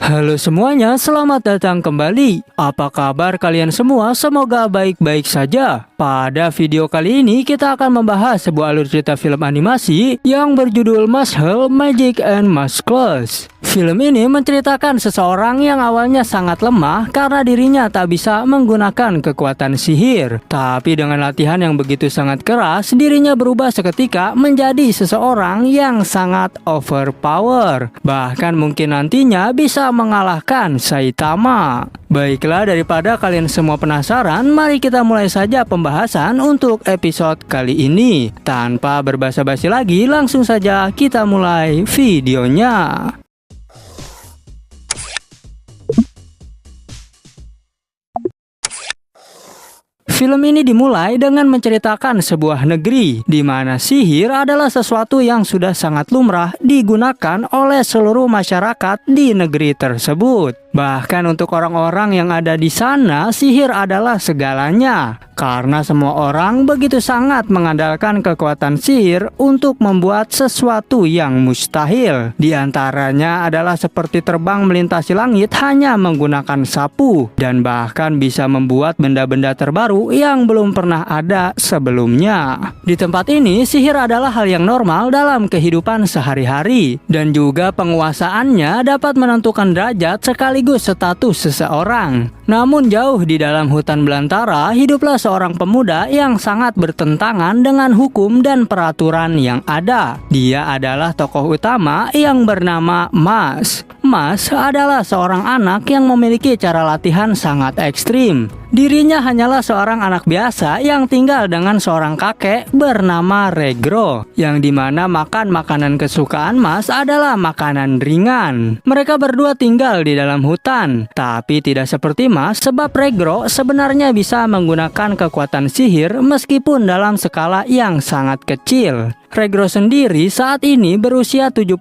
Halo semuanya, selamat datang kembali. Apa kabar kalian semua? Semoga baik-baik saja. Pada video kali ini kita akan membahas sebuah alur cerita film animasi yang berjudul Muscle, Magic and Muscles. Film ini menceritakan seseorang yang awalnya sangat lemah karena dirinya tak bisa menggunakan kekuatan sihir. Tapi dengan latihan yang begitu sangat keras, dirinya berubah seketika menjadi seseorang yang sangat overpower. Bahkan mungkin nantinya bisa mengalahkan Saitama. Baiklah, daripada kalian semua penasaran, mari kita mulai saja pembahasan untuk episode kali ini. Tanpa berbasa-basi lagi, langsung saja kita mulai videonya. Film ini dimulai dengan menceritakan sebuah negeri di mana sihir adalah sesuatu yang sudah sangat lumrah digunakan oleh seluruh masyarakat di negeri tersebut. Bahkan untuk orang-orang yang ada di sana, sihir adalah segalanya. Karena semua orang begitu sangat mengandalkan kekuatan sihir untuk membuat sesuatu yang mustahil. Di antaranya adalah seperti terbang melintasi langit hanya menggunakan sapu, dan bahkan bisa membuat benda-benda terbaru yang belum pernah ada sebelumnya. Di tempat ini, sihir adalah hal yang normal dalam kehidupan sehari-hari, dan juga penguasaannya dapat menentukan derajat sekaligus status seseorang. Namun jauh di dalam hutan belantara, hiduplah seorang pemuda yang sangat bertentangan dengan hukum dan peraturan yang ada. Dia adalah tokoh utama yang bernama Mas. Mas adalah seorang anak yang memiliki cara latihan sangat ekstrim. Dirinya hanyalah seorang anak biasa yang tinggal dengan seorang kakek bernama Regro, yang dimana makan makanan kesukaan Mas adalah makanan ringan. Mereka berdua tinggal di dalam hutan, tapi tidak seperti Mas, sebab Regro sebenarnya bisa menggunakan kekuatan sihir meskipun dalam skala yang sangat kecil. Regro sendiri saat ini berusia 75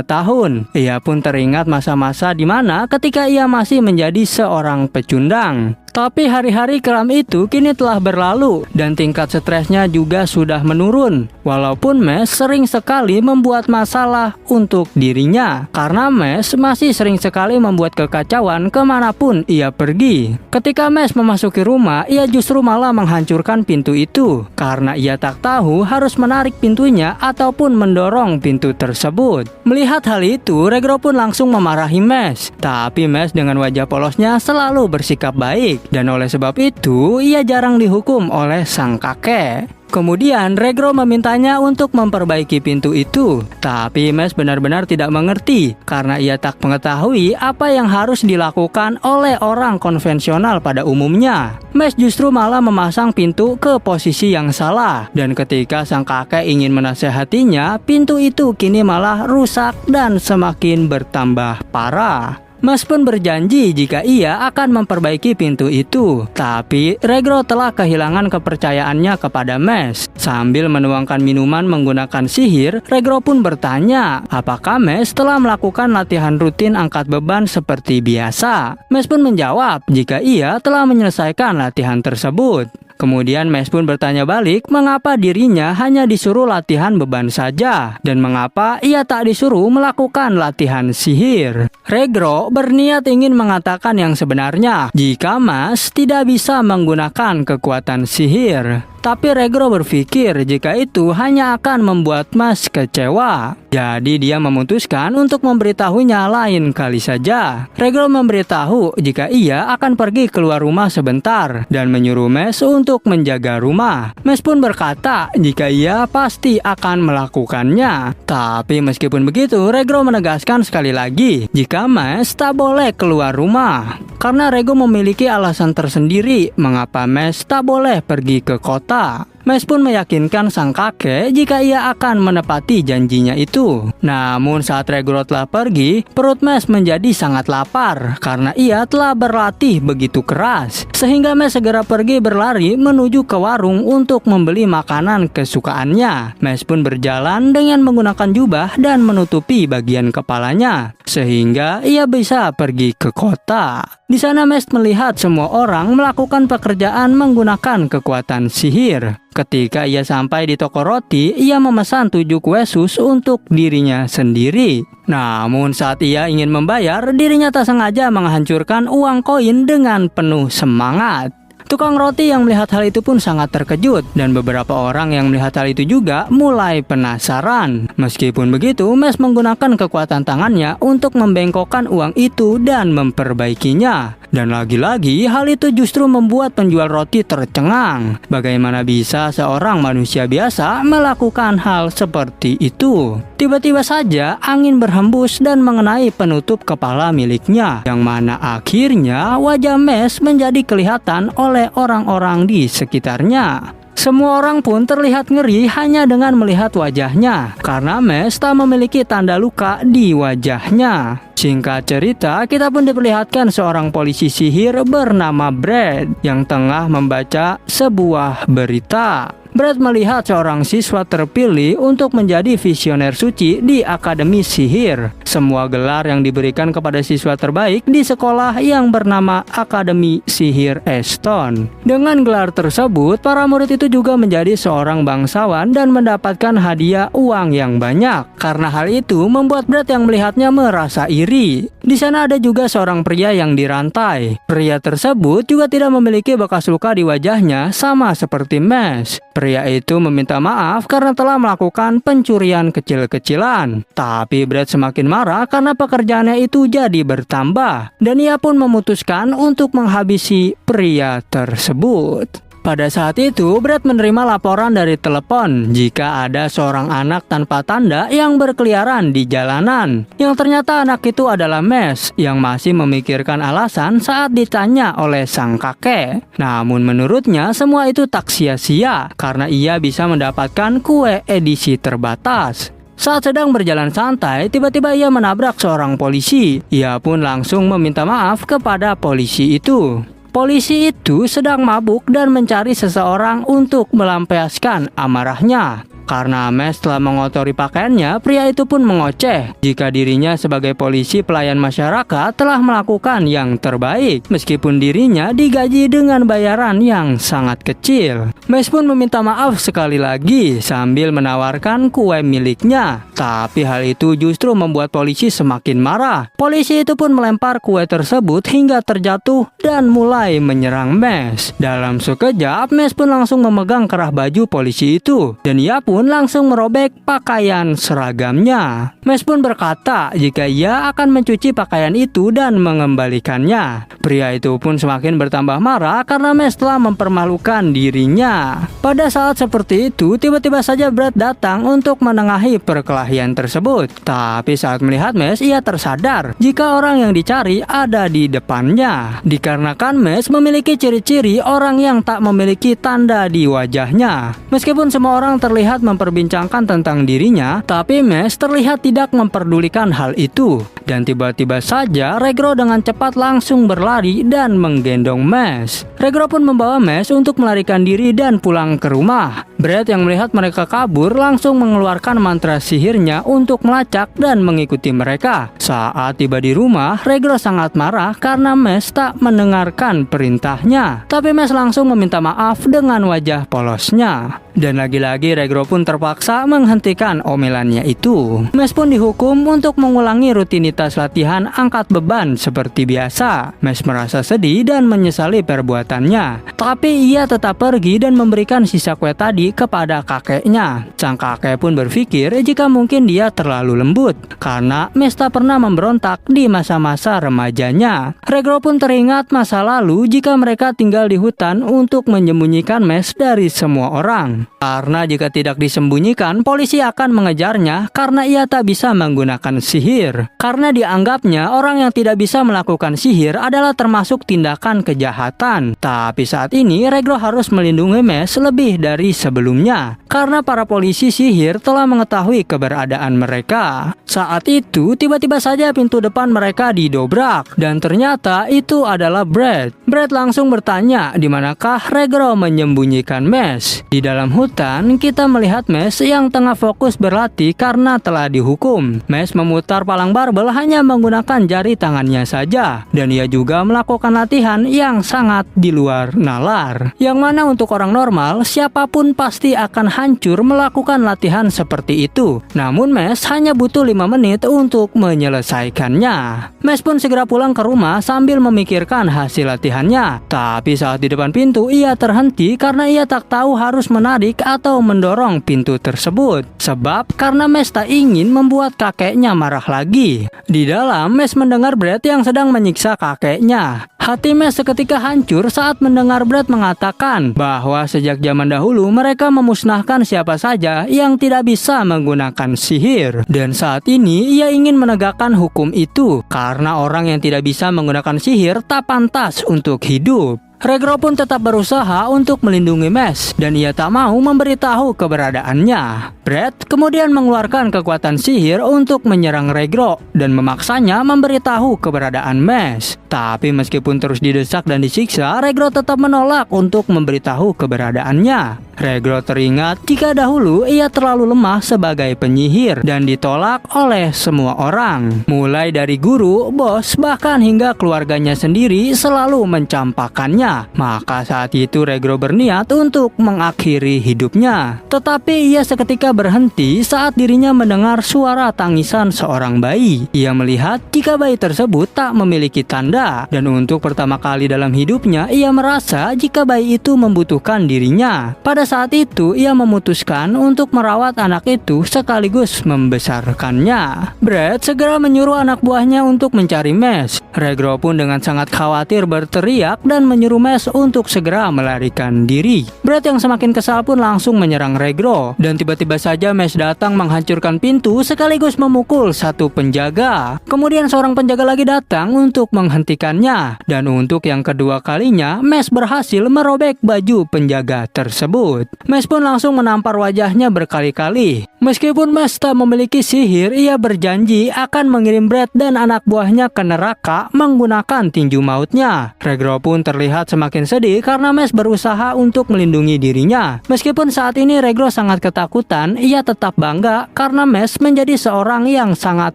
tahun. Ia pun teringat masa-masa di mana ketika ia masih menjadi seorang pecundang. Tapi hari-hari kelam itu kini telah berlalu dan tingkat stresnya juga sudah menurun. Walaupun Mes sering sekali membuat masalah untuk dirinya, karena Mes masih sering sekali membuat kekacauan kemanapun ia pergi. Ketika Mes memasuki rumah, ia justru malah menghancurkan pintu itu karena ia tak tahu harus menarik pintunya ataupun mendorong pintu tersebut. Melihat hal itu, Regro pun langsung memarahi Mes. Tapi Mes dengan wajah polosnya selalu bersikap baik. Dan oleh sebab itu, ia jarang dihukum oleh sang kakek. Kemudian Regro memintanya untuk memperbaiki pintu itu. Tapi Mes benar-benar tidak mengerti karena ia tak mengetahui apa yang harus dilakukan oleh orang konvensional pada umumnya. Mes justru malah memasang pintu ke posisi yang salah. Dan ketika sang kakek ingin menasehatinya, pintu itu kini malah rusak dan semakin bertambah parah. Mas pun berjanji jika ia akan memperbaiki pintu itu. Tapi Regro telah kehilangan kepercayaannya kepada Mes. Sambil menuangkan minuman menggunakan sihir, Regro pun bertanya apakah Mes telah melakukan latihan rutin angkat beban seperti biasa. Mes pun menjawab jika ia telah menyelesaikan latihan tersebut. Kemudian Mes pun bertanya balik mengapa dirinya hanya disuruh latihan beban saja dan mengapa ia tak disuruh melakukan latihan sihir. Regro berniat ingin mengatakan yang sebenarnya jika Mas tidak bisa menggunakan kekuatan sihir. Tapi Regro berpikir jika itu hanya akan membuat Mas kecewa. Jadi dia memutuskan untuk memberitahunya lain kali saja. Regro memberitahu jika ia akan pergi keluar rumah sebentar dan menyuruh Mes untuk menjaga rumah. Mes pun berkata jika ia pasti akan melakukannya. Tapi meskipun begitu, Regro menegaskan sekali lagi jika Mes tak boleh keluar rumah. Karena Regro memiliki alasan tersendiri mengapa Mes tak boleh pergi ke kota. Mes pun meyakinkan sang kakek jika ia akan menepati janjinya itu. Namun saat Regro telah pergi, perut Mes menjadi sangat lapar karena ia telah berlatih begitu keras. Sehingga Mes segera pergi berlari menuju ke warung untuk membeli makanan kesukaannya. Mes pun berjalan dengan menggunakan jubah dan menutupi bagian kepalanya, sehingga ia bisa pergi ke kota. Di sana Mes melihat semua orang melakukan pekerjaan menggunakan kekuatan sihir. Ketika ia sampai di toko roti, ia memesan 7 kue sus untuk dirinya sendiri. Namun saat ia ingin membayar, dirinya tak sengaja menghancurkan uang koin dengan penuh semangat. Tukang roti yang melihat hal itu pun sangat terkejut, dan beberapa orang yang melihat hal itu juga mulai penasaran. Meskipun begitu, Mes menggunakan kekuatan tangannya untuk membengkokkan uang itu dan memperbaikinya. Dan lagi-lagi hal itu justru membuat penjual roti tercengang. Bagaimana bisa seorang manusia biasa melakukan hal seperti itu? Tiba-tiba saja angin berhembus dan mengenai penutup kepala miliknya, yang mana akhirnya wajah Mes menjadi kelihatan oleh orang-orang di sekitarnya. Semua orang pun terlihat ngeri hanya dengan melihat wajahnya, karena Mes tak memiliki tanda luka di wajahnya. Singkat cerita, kita pun diperlihatkan seorang polisi sihir bernama Brad yang tengah membaca sebuah berita. Brad melihat seorang siswa terpilih untuk menjadi visioner suci di Akademi Sihir. Semua gelar yang diberikan kepada siswa terbaik di sekolah yang bernama Akademi Sihir Eston. Dengan gelar tersebut, para murid itu juga menjadi seorang bangsawan dan mendapatkan hadiah uang yang banyak. Karena hal itu membuat Brad yang melihatnya merasa iri. Di sana ada juga seorang pria yang dirantai. Pria tersebut juga tidak memiliki bekas luka di wajahnya, sama seperti Mes. Pria itu meminta maaf karena telah melakukan pencurian kecil-kecilan. Tapi Brad semakin marah karena pekerjaannya itu jadi bertambah, dan ia pun memutuskan untuk menghabisi pria tersebut. Pada saat itu, Brad menerima laporan dari telepon jika ada seorang anak tanpa tanda yang berkeliaran di jalanan. Yang ternyata anak itu adalah Mes yang masih memikirkan alasan saat ditanya oleh sang kakek. Namun menurutnya semua itu tak sia-sia karena ia bisa mendapatkan kue edisi terbatas. Saat sedang berjalan santai, tiba-tiba ia menabrak seorang polisi. Ia pun langsung meminta maaf kepada polisi itu. Polisi itu sedang mabuk dan mencari seseorang untuk melampiaskan amarahnya. Karena Mes telah mengotori pakaiannya, pria itu pun mengoceh jika dirinya sebagai polisi pelayan masyarakat telah melakukan yang terbaik, meskipun dirinya digaji dengan bayaran yang sangat kecil. Mes pun meminta maaf sekali lagi sambil menawarkan kue miliknya. Tapi hal itu justru membuat polisi semakin marah. Polisi itu pun melempar kue tersebut hingga terjatuh dan mulai menyerang Mes. Dalam sekejap, Mes pun langsung memegang kerah baju polisi itu, dan ia pun langsung merobek pakaian seragamnya. Mes pun berkata jika ia akan mencuci pakaian itu dan mengembalikannya. Pria itu pun semakin bertambah marah karena Mes telah mempermalukan dirinya. Pada saat seperti itu, tiba-tiba saja Brad datang untuk menengahi perkelahian tersebut. Tapi saat melihat Mes, ia tersadar jika orang yang dicari ada di depannya. Dikarenakan Mes memiliki ciri-ciri orang yang tak memiliki tanda di wajahnya. Meskipun semua orang terlihat memperbincangkan tentang dirinya, tapi Mes terlihat tidak memperdulikan hal itu. Dan tiba-tiba saja Regro dengan cepat langsung berlari dan menggendong Mes. Regro pun membawa Mes untuk melarikan diri dan pulang ke rumah. Brad yang melihat mereka kabur langsung mengeluarkan mantra sihirnya untuk melacak dan mengikuti mereka. Saat tiba di rumah, Regro sangat marah karena Mes tak mendengarkan perintahnya. Tapi Mes langsung meminta maaf dengan wajah polosnya. Dan lagi-lagi Regro pun terpaksa menghentikan omelannya itu. Mes pun dihukum untuk mengulangi rutinitas latihan angkat beban seperti biasa. Mes merasa sedih dan menyesali perbuatannya. Tapi ia tetap pergi dan memberikan sisa kue tadi kepada kakeknya. Sang kakek pun berpikir jika mungkin dia terlalu lembut karena Mes tak pernah memberontak di masa-masa remajanya. Regro pun teringat masa lalu jika mereka tinggal di hutan untuk menyembunyikan Mes dari semua orang. Karena jika tidak disembunyikan, polisi akan mengejarnya karena ia tak bisa menggunakan sihir. Karena dianggapnya orang yang tidak bisa melakukan sihir adalah termasuk tindakan kejahatan. Tapi saat ini Regro harus melindungi Mesh lebih dari sebelumnya karena para polisi sihir telah mengetahui keberadaan mereka. Saat itu tiba-tiba saja pintu depan mereka didobrak dan ternyata itu adalah Brad. Brad langsung bertanya di manakah Regro menyembunyikan Mesh. Di dalam hutan kita melihat Mesh yang tengah fokus berlatih karena telah dihukum. Mesh memutar palang barbel hanya menggunakan jari tangannya saja dan ia juga melakukan latihan yang sangat di luar nalar. Yang mana untuk orang normal siapapun pasti akan hancur melakukan latihan seperti itu. Namun Mesh hanya butuh 5 menit untuk menyelesaikannya. Mesh pun segera pulang ke rumah sambil memikirkan hasil latihannya. Tapi saat di depan pintu ia terhenti karena ia tak tahu harus menarik atau mendorong pintu tersebut. Sebab karena Mesh tak ingin membuat kakeknya marah lagi. Di dalam Mesh mendengar Brad yang sedang menyiksa kakeknya. Hati Mesh seketika hancur saat mendengar Brad mengatakan bahwa sejak zaman dahulu mereka memusnahkan siapa saja yang tidak bisa menggunakan sihir. Dan saat ini ia ingin menegakkan hukum itu karena orang yang tidak bisa menggunakan sihir tak pantas untuk hidup. Regro pun tetap berusaha untuk melindungi Mesh dan ia tak mau memberitahu keberadaannya. Brad kemudian mengeluarkan kekuatan sihir untuk menyerang Regro dan memaksanya memberitahu keberadaan Mesh. Tapi meskipun terus didesak dan disiksa, Regro tetap menolak untuk memberitahu keberadaannya. Regro teringat jika dahulu ia terlalu lemah sebagai penyihir dan ditolak oleh semua orang. Mulai dari guru, bos, bahkan hingga keluarganya sendiri selalu mencampakkannya. Maka saat itu Regro berniat untuk mengakhiri hidupnya. Tetapi ia seketika berhenti saat dirinya mendengar suara tangisan seorang bayi. Ia melihat jika bayi tersebut tak memiliki tanda dan untuk pertama kali dalam hidupnya ia merasa jika bayi itu membutuhkan dirinya. Pada saat itu ia memutuskan untuk merawat anak itu sekaligus membesarkannya. Brad segera menyuruh anak buahnya untuk mencari Mesh. Regro pun dengan sangat khawatir berteriak dan menyuruh Mesh untuk segera melarikan diri. Brad yang semakin kesal pun langsung menyerang Regro dan tiba-tiba saja Mesh datang menghancurkan pintu sekaligus memukul satu penjaga. Kemudian seorang penjaga lagi datang untuk menghentikannya dan untuk yang kedua kalinya Mesh berhasil merobek baju penjaga tersebut. Mesh pun langsung menampar wajahnya berkali-kali. Meskipun Mesh tak memiliki sihir, ia berjanji akan mengirim Brad dan anak buahnya ke neraka menggunakan tinju mautnya. Regro pun terlihat semakin sedih karena Mesh berusaha untuk melindungi dirinya. Meskipun saat ini Regro sangat ketakutan, ia tetap bangga karena Mesh menjadi seorang yang sangat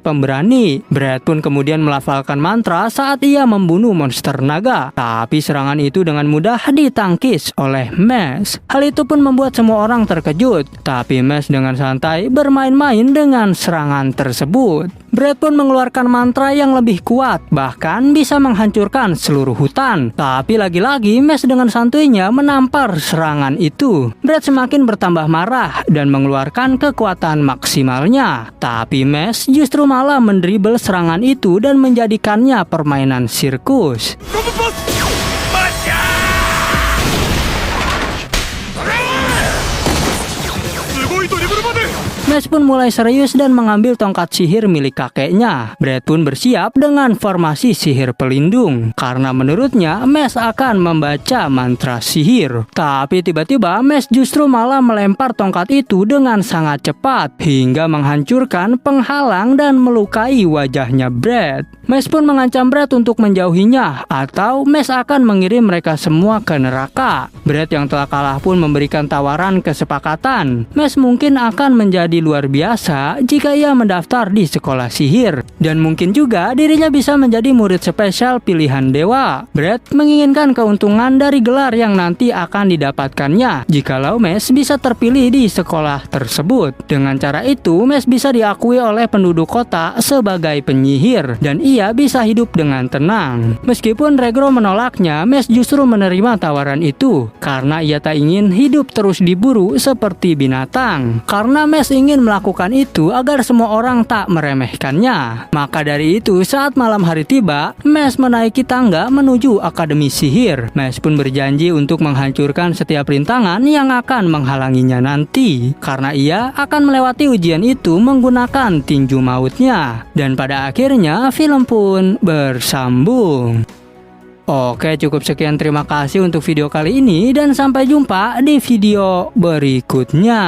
pemberani. Brad pun kemudian melafalkan mantra saat ia membunuh monster naga. Tapi serangan itu dengan mudah ditangkis oleh Mesh. Hal itu pun membuat semua orang terkejut. Tapi Mesh dengan santai bermain-main dengan serangan tersebut. Brad pun mengeluarkan mantra yang lebih kuat, bahkan bisa menghancurkan seluruh hutan. Tapi lagi-lagi Mesh dengan santainya menampar serangan itu. Brad semakin bertambah marah dan mengeluarkan kekuatan maksimalnya. Tapi Mesh justru malah mendribel serangan itu dan menjadikannya permainan sirkus. Mesh pun mulai serius dan mengambil tongkat sihir milik kakeknya. Brad pun bersiap dengan formasi sihir pelindung karena menurutnya Mesh akan membaca mantra sihir. Tapi tiba-tiba Mesh justru malah melempar tongkat itu dengan sangat cepat hingga menghancurkan penghalang dan melukai wajahnya Brad. Mesh pun mengancam Brad untuk menjauhinya atau Mesh akan mengirim mereka semua ke neraka. Brad yang telah kalah pun memberikan tawaran kesepakatan. Mesh mungkin akan menjadi luar biasa jika ia mendaftar di sekolah sihir dan mungkin juga dirinya bisa menjadi murid spesial pilihan dewa. Brad menginginkan keuntungan dari gelar yang nanti akan didapatkannya jikalau Mesh bisa terpilih di sekolah tersebut. Dengan cara itu Mesh bisa diakui oleh penduduk kota sebagai penyihir dan ia bisa hidup dengan tenang. Meskipun Regro menolaknya, Mesh justru menerima tawaran itu karena ia tak ingin hidup terus diburu seperti binatang. Karena Mesh ingin ingin melakukan itu agar semua orang tak meremehkannya. Maka dari itu, saat malam hari tiba, Mash menaiki tangga menuju Akademi Sihir. Mash pun berjanji untuk menghancurkan setiap rintangan yang akan menghalanginya nanti, karena ia akan melewati ujian itu menggunakan tinju mautnya. Dan pada akhirnya film pun bersambung. Oke, cukup sekian, terima kasih untuk video kali ini dan sampai jumpa di video berikutnya.